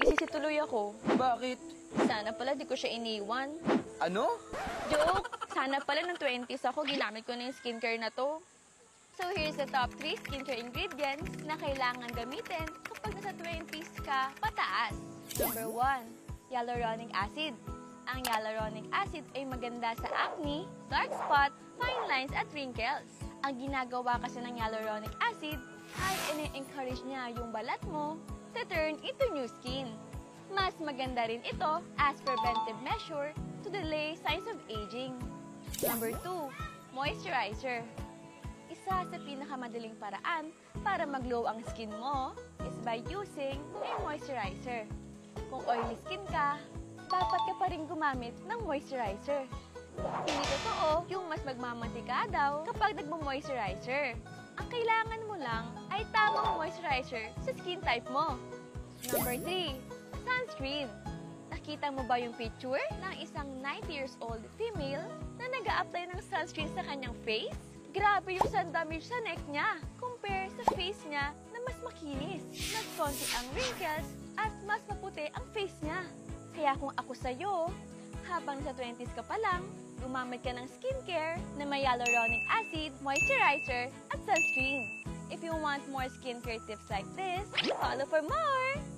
Nagsisi tuloy ako. Bakit? Sana pala di ko siya iniwan. Ano? Joke! Sana pala ng 20s ako, ginamit ko na yung skincare na to. So here's the top 3 skincare ingredients na kailangan gamitin kapag nasa 20s ka pataas. Number 1, hyaluronic acid. Ang hyaluronic acid ay maganda sa acne, dark spot, fine lines at wrinkles. Ang ginagawa kasi ng hyaluronic acid ay ini-encourage niya yung balat mo to turn into new skin. Mas maganda rin ito as preventive measure to delay signs of aging. Number 2, moisturizer. Isa sa pinakamadaling paraan para mag-glow ang skin mo is by using a moisturizer. Kung oily skin ka, dapat ka pa rin gumamit ng moisturizer. Hindi totoo yung mas magmamantika daw kapag nagmo-moisturizer. Ang kailangan mo lang ay tamang moisturizer sa skin type mo. Number 3, sunscreen. Nakita mo ba yung picture ng isang 90 years old female na nag-a-apply ng sunscreen sa kanyang face? Grabe yung sun damage sa neck niya compare sa face niya na mas makinis. Mas konti ang wrinkles at mas maputi ang face niya. Kaya kung ako sa'yo, habang sa 20s ka pa lang, gumamit ka ng skincare na may hyaluronic acid, moisturizer, at sunscreen. If you want more skincare tips like this, follow for more!